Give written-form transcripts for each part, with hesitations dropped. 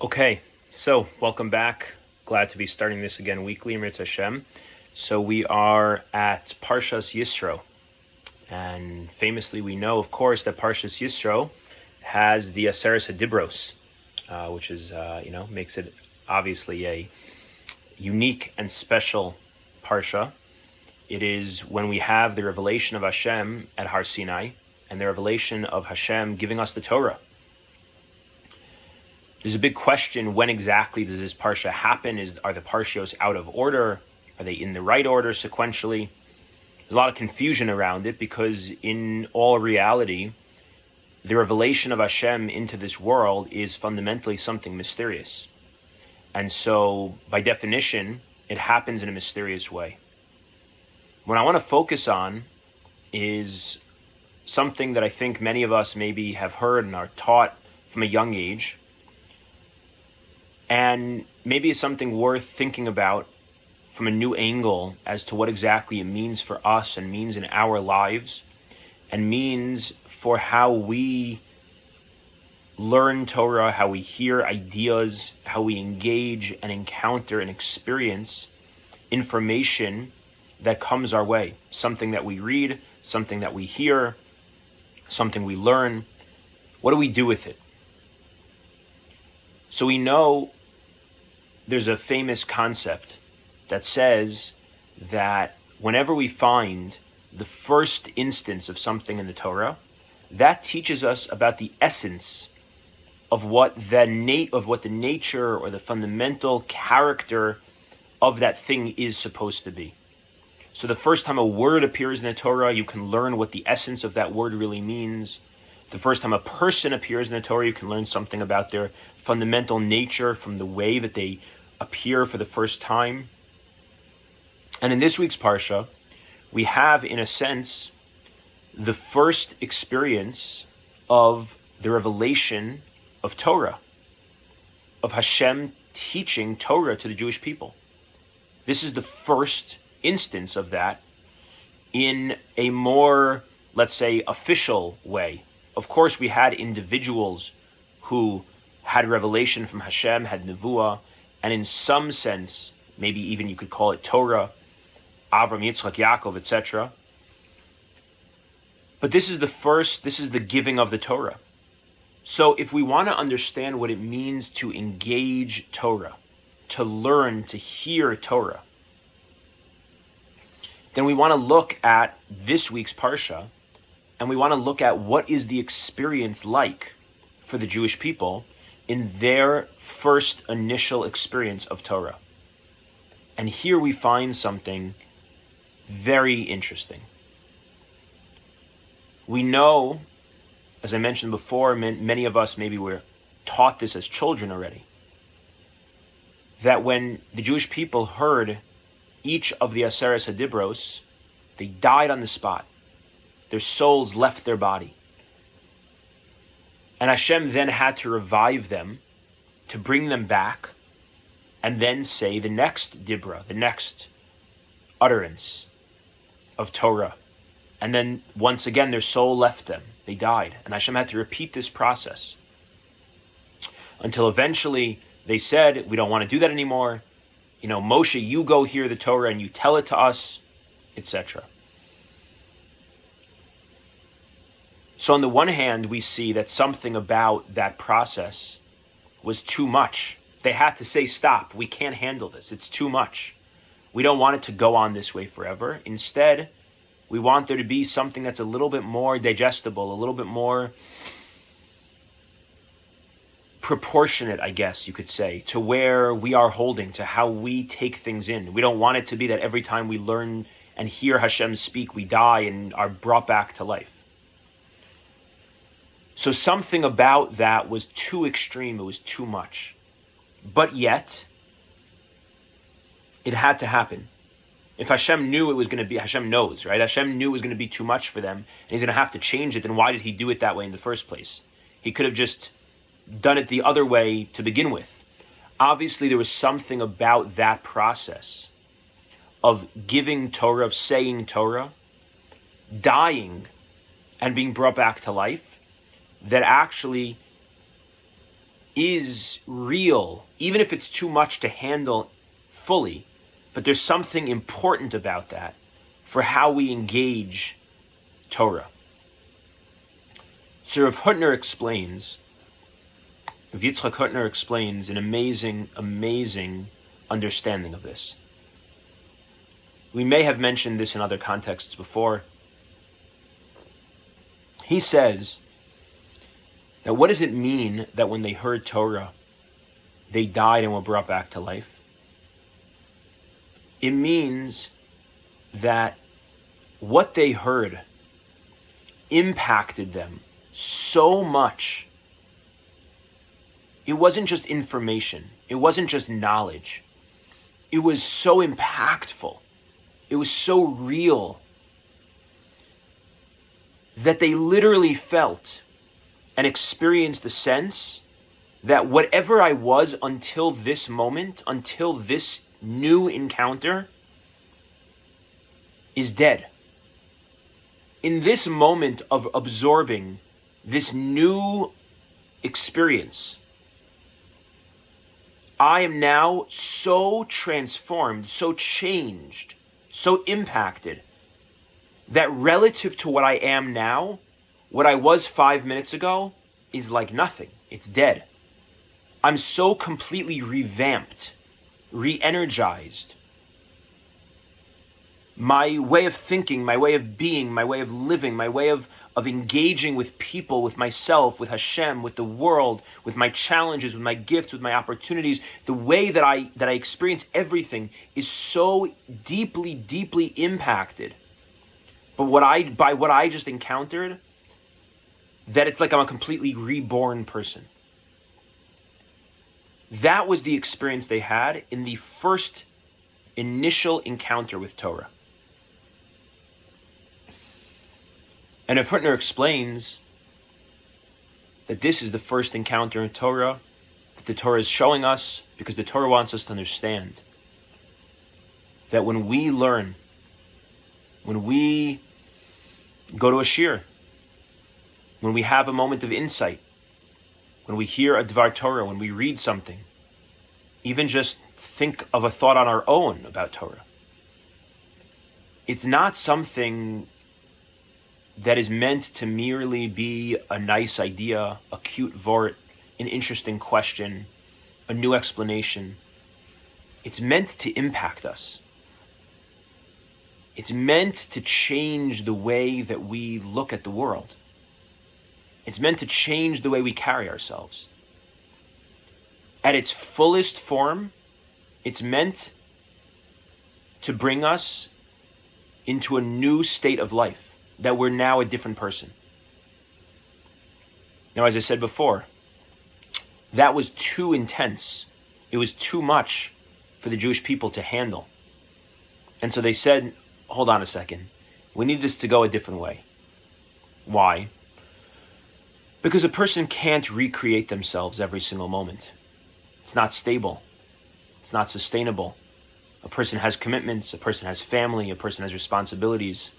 Okay, so welcome back. Glad to be starting this again weekly, Mirz Hashem. So we are at Parshas Yisro. And famously, we know, of course, that Parshas Yisro has the Aseres HaDibros, which is, makes it obviously a unique and special Parsha. It is when we have the revelation of Hashem at Har Sinai and the revelation of Hashem giving us the Torah. There's a big question, when exactly does this Parsha happen? Are the Parshios out of order? Are they in the right order sequentially? There's a lot of confusion around it because in all reality, the revelation of Hashem into this world is fundamentally something mysterious. And so, by definition, it happens in a mysterious way. What I want to focus on is something that I think many of us maybe have heard and are taught from a young age, and maybe it's something worth thinking about from a new angle as to what exactly it means for us and means in our lives and means for how we learn Torah, how we hear ideas, how we engage and encounter and experience information that comes our way. Something that we read, something that we hear, something we learn. What do we do with it? So we know there's a famous concept that says that whenever we find the first instance of something in the Torah, that teaches us about the essence of what the nature or the fundamental character of that thing is supposed to be. So the first time a word appears in the Torah, you can learn what the essence of that word really means. The first time a person appears in the Torah, you can learn something about their fundamental nature from the way that they appear for the first time. And in this week's Parsha, we have, in a sense, the first experience of the revelation of Torah, of Hashem teaching Torah to the Jewish people. This is the first instance of that in a more, let's say, official way. Of course, we had individuals who had revelation from Hashem, had nevuah, and in some sense, maybe even you could call it Torah, Avram, Yitzchak, Yakov, etc. But this is the giving of the Torah. So if we want to understand what it means to engage Torah, to learn, to hear Torah, then we want to look at this week's Parsha, and we want to look at what is the experience like for the Jewish people in their first initial experience of Torah. And here we find something very interesting. We know, as I mentioned before, many of us maybe were taught this as children already, that when the Jewish people heard each of the Aseres HaDibros, they died on the spot. Their souls left their body. And Hashem then had to revive them, to bring them back, and then say the next Dibra, the next utterance of Torah. And then once again, their soul left them. They died. And Hashem had to repeat this process until eventually they said, we don't want to do that anymore. Moshe, you go hear the Torah and you tell it to us, etc. So on the one hand, we see that something about that process was too much. They had to say, stop, we can't handle this. It's too much. We don't want it to go on this way forever. Instead, we want there to be something that's a little bit more digestible, a little bit more proportionate, I guess you could say, to where we are holding, to how we take things in. We don't want it to be that every time we learn and hear Hashem speak, we die and are brought back to life. So something about that was too extreme, it was too much. But yet, it had to happen. If Hashem knew it was going to be, Hashem knows, right? Hashem knew it was going to be too much for them, and he's going to have to change it, then why did he do it that way in the first place? He could have just done it the other way to begin with. Obviously, there was something about that process of giving Torah, of saying Torah, dying, and being brought back to life, that actually is real, even if it's too much to handle fully, but there's something important about that for how we engage Torah. So Rav Yitzchak Hutner explains an amazing understanding of this. We may have mentioned this in other contexts before. He says that what does it mean that when they heard Torah, they died and were brought back to life? It means that what they heard impacted them so much. It wasn't just information. It wasn't just knowledge. It was so impactful. It was so real that they literally felt and experienced the sense that whatever I was until this moment, until this new encounter, is dead. In this moment of absorbing this new experience, I am now so transformed, so changed, so impacted, that relative to what I am now, what I was 5 minutes ago is like nothing. It's dead. I'm so completely revamped, re-energized. My way of thinking, my way of being, my way of living, my way of engaging with people, with myself, with Hashem, with the world, with my challenges, with my gifts, with my opportunities, the way that I experience everything is so deeply impacted by what I just encountered, that it's like I'm a completely reborn person. That was the experience they had in the first initial encounter with Torah. And if Hutner explains that this is the first encounter in Torah, that the Torah is showing us, because the Torah wants us to understand that when we learn, when we go to a shiur, when we have a moment of insight, when we hear a Dvar Torah, when we read something, even just think of a thought on our own about Torah, it's not something that is meant to merely be a nice idea, a cute vort, an interesting question, a new explanation. It's meant to impact us. It's meant to change the way that we look at the world. It's meant to change the way we carry ourselves. At its fullest form, it's meant to bring us into a new state of life, that we're now a different person. Now, as I said before, that was too intense. It was too much for the Jewish people to handle. And so they said, hold on a second. We need this to go a different way. Why? Because a person can't recreate themselves every single moment. It's not stable. It's not sustainable. A person has commitments. A person has family. A person has responsibilities.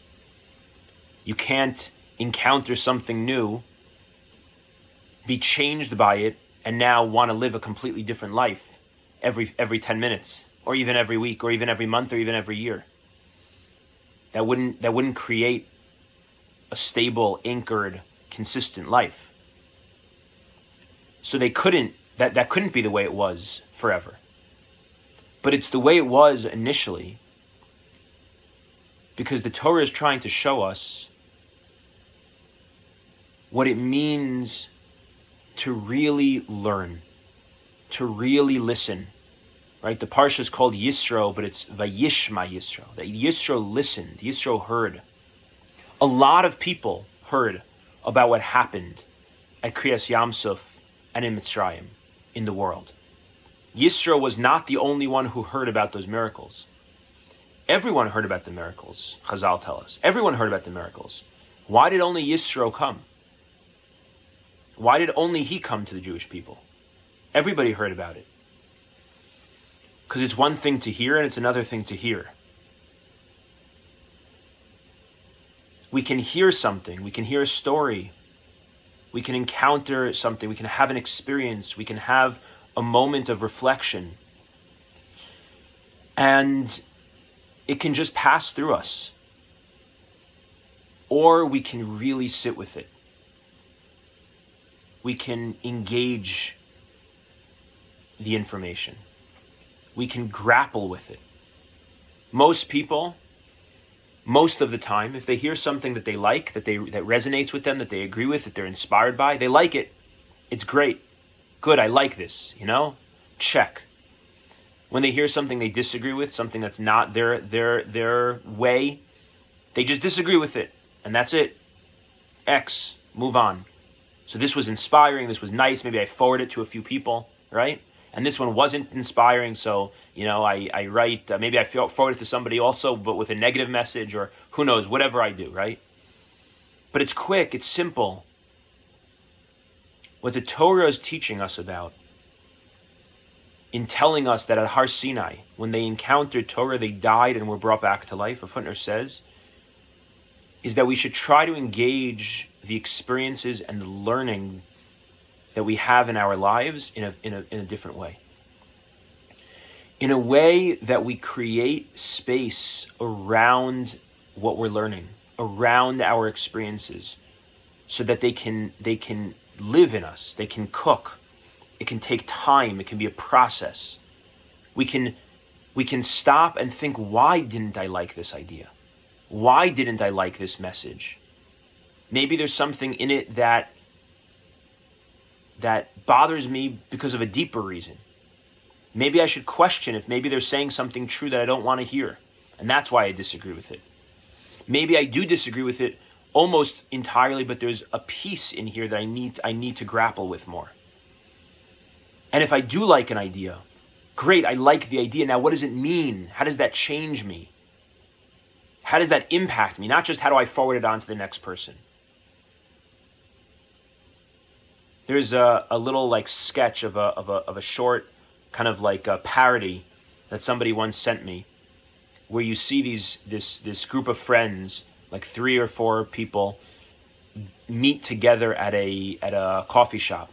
You can't encounter something new, be changed by it, and now want to live a completely different life every 10 minutes, or even every week, or even every month, or even every year. That wouldn't create a stable, anchored, consistent life. So they couldn't, that couldn't be the way it was forever. But it's the way it was initially, because the Torah is trying to show us what it means to really learn, to really listen, right? The Parsha is called Yisro, but it's Vayishma Yisro. That Yisro listened, Yisro heard. A lot of people heard about what happened at Kriyas Yamsuf and in Mitzrayim, in the world. Yisro was not the only one who heard about those miracles. Everyone heard about the miracles, Chazal tell us. Everyone heard about the miracles. Why did only Yisro come? Why did only he come to the Jewish people? Everybody heard about it. Because it's one thing to hear and it's another thing to hear. We can hear something, we can hear a story, we can encounter something, we can have an experience, we can have a moment of reflection, and it can just pass through us. Or we can really sit with it. We can engage the information. We can grapple with it. Most people, most of the time, if they hear something that they like, that resonates with them, that they agree with, that they're inspired by, they like it. It's great. Good, I like this, Check. When they hear something they disagree with, something that's not their way, they just disagree with it. And that's it. X, move on. So this was inspiring, this was nice, maybe I forward it to a few people, right? And this one wasn't inspiring, so, I write, maybe I forward it to somebody also, but with a negative message, or who knows, whatever I do, right? But it's quick, it's simple. What the Torah is teaching us about, in telling us that at Har Sinai, when they encountered Torah, they died and were brought back to life, Rav Hutner says, is that we should try to engage the experiences and the learning that we have in our lives in a different way. In a way that we create space around what we're learning, around our experiences, so that they can live in us, they can cook. It can take time, it can be a process. We can stop and think, why didn't I like this idea? Why didn't I like this message? Maybe there's something in it that bothers me because of a deeper reason. Maybe I should question if maybe they're saying something true that I don't want to hear, and that's why I disagree with it. Maybe I do disagree with it almost entirely, but there's a piece in here that I need to grapple with more. And if I do like an idea, great, I like the idea. Now, what does it mean? How does that change me? How does that impact me? Not just how do I forward it on to the next person. There's a little sketch of a short kind of a parody that somebody once sent me, where you see this group of friends, 3 or 4 people, meet together at a coffee shop,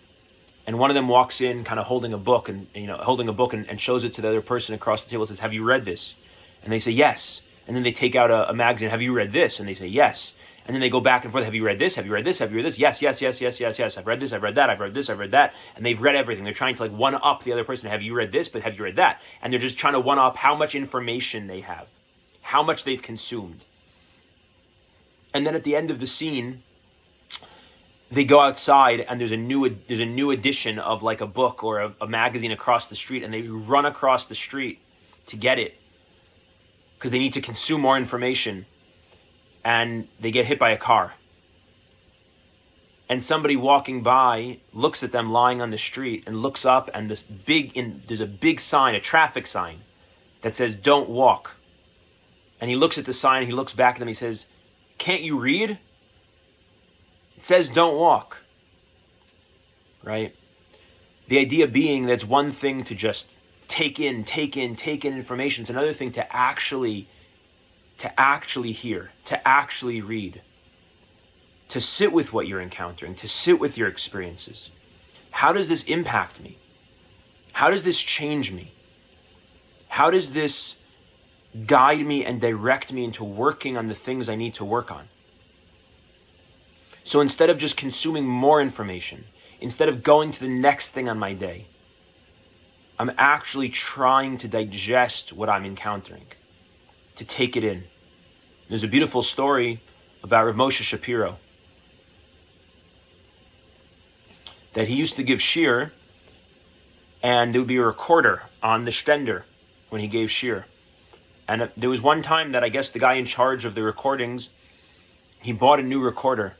and one of them walks in kind of holding a book and shows it to the other person across the table and says, "Have you read this?" And they say yes. And then they take out a magazine. "Have you read this?" And they say yes. And then they go back and forth. "Have you read this? Have you read this? Have you read this?" Yes, yes, yes, yes, yes, yes. "I've read this, I've read that, I've read this, I've read that." And they've read everything. They're trying to one-up the other person. "Have you read this? But have you read that?" And they're just trying to one-up how much information they have, how much they've consumed. And then at the end of the scene, they go outside and there's a new edition of a book or a magazine across the street, and they run across the street to get it because they need to consume more information, and they get hit by a car. And somebody walking by looks at them lying on the street and looks up, and there's a big sign, a traffic sign, that says "Don't walk." And he looks at the sign, he looks back at them, he says, "Can't you read? It says don't walk." Right? The idea being that's one thing to just take in information. It's another thing to actually hear, to actually read, to sit with what you're encountering, to sit with your experiences. How does this impact me? How does this change me? How does this guide me and direct me into working on the things I need to work on? So instead of just consuming more information, instead of going to the next thing on my day, I'm actually trying to digest what I'm encountering, to take it in. There's a beautiful story about Rav Moshe Shapiro, that he used to give shiur, and there would be a recorder on the stender when he gave shiur. And there was one time that I guess the guy in charge of the recordings, he bought a new recorder,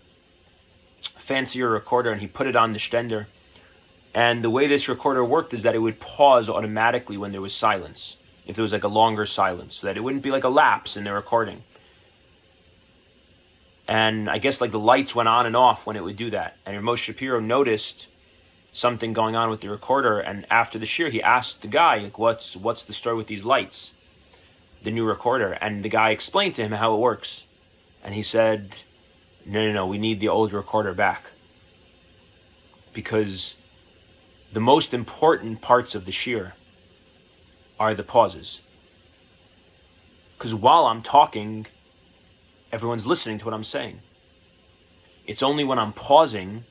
a fancier recorder, and he put it on the stender. And the way this recorder worked is that it would pause automatically when there was silence, if there was a longer silence, so that it wouldn't be a lapse in the recording. And I guess the lights went on and off when it would do that. And Moshe Shapiro noticed something going on with the recorder, and after the shiur, he asked the guy, what's the story with these lights, the new recorder? And the guy explained to him how it works. And he said, no, we need the old recorder back. because the most important parts of the shiur are the pauses. Because while I'm talking, everyone's listening to what I'm saying. It's only when I'm pausing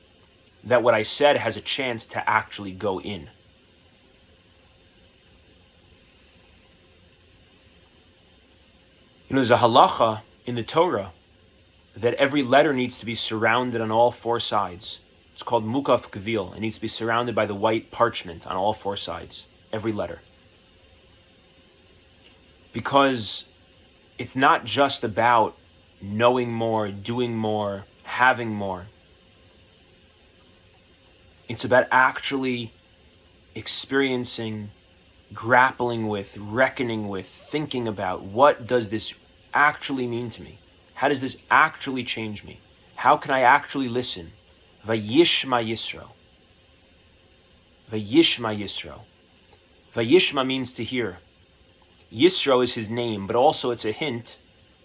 that what I said has a chance to actually go in. There's a halacha in the Torah that every letter needs to be surrounded on all four sides. It's called mukaf gvil. It needs to be surrounded by the white parchment on all four sides, every letter. Because it's not just about knowing more, doing more, having more. It's about actually experiencing, grappling with, reckoning with, thinking about, what does this actually mean to me? How does this actually change me? How can I actually listen? Vayishma Yisro. Vayishma Yisro. Vayishma means to hear. Yisro is his name, but also it's a hint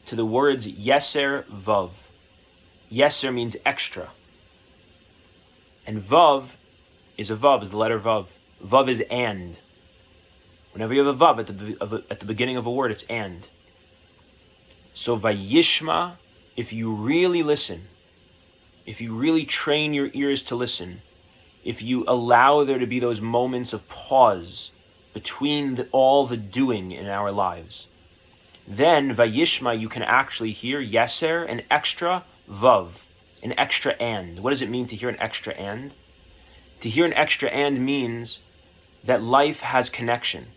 to the words Yeser Vav. Yeser means extra. And Vav is the letter Vav. Vav is and. Whenever you have a Vav at the beginning of a word, it's and. So Vayishma, if you really listen, if you really train your ears to listen, if you allow there to be those moments of pause between all the doing in our lives, then Vayishma, you can actually hear Yeser, an extra Vav, an extra and. What does it mean to hear an extra and? To hear an extra and means that life has connection.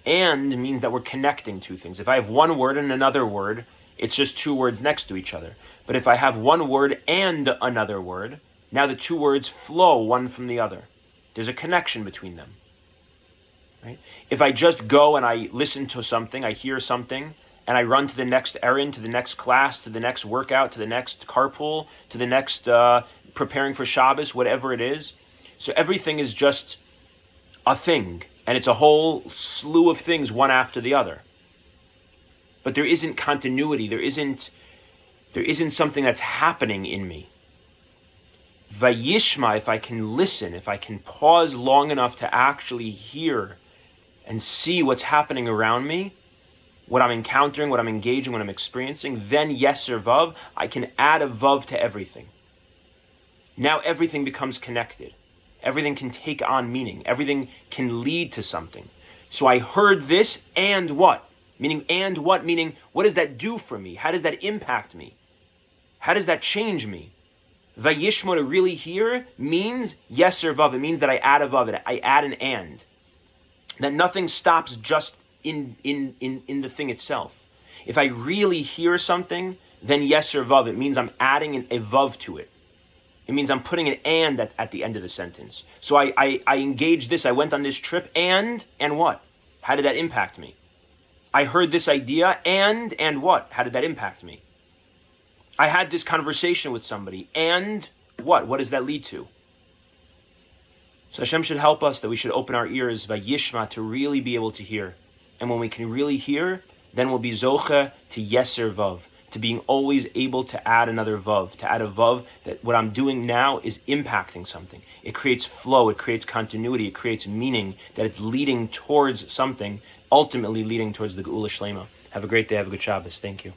And means that we're connecting two things. If I have one word and another word, it's just two words next to each other. But if I have one word and another word, now the two words flow one from the other. There's a connection between them. Right? If I just go and I listen to something, I hear something, and I run to the next errand, to the next class, to the next workout, to the next carpool, to the next preparing for Shabbos, whatever it is. So everything is just a thing. And it's a whole slew of things, one after the other. But there isn't continuity. There isn't something that's happening in me. Vayishma, if I can listen, if I can pause long enough to actually hear and see what's happening around me, what I'm encountering, what I'm engaging, what I'm experiencing, then Yeser Vav, I can add a Vav to everything. Now everything becomes connected. Everything can take on meaning. Everything can lead to something. So I heard this, and what? Meaning, and what? Meaning, what does that do for me? How does that impact me? How does that change me? Vayishma, to really hear, means Yeser Vav. It means that I add a Vav, I add an and. That nothing stops just in the thing itself. If I really hear something, then Yeser Vav. It means I'm adding a Vav to it. It means I'm putting an and at the end of the sentence. So I engaged this, I went on this trip, and what? How did that impact me? I heard this idea, and what? How did that impact me? I had this conversation with somebody, and what? What does that lead to? So Hashem should help us that we should open our ears, Vayishma, to really be able to hear. And when we can really hear, then we'll be Zocha to Yeser Vav, to being always able to add another Vav, to add a Vav that what I'm doing now is impacting something. It creates flow, it creates continuity, it creates meaning, that it's leading towards something, ultimately leading towards the Geula Shlema. Have a great day, have a good Shabbos. Thank you.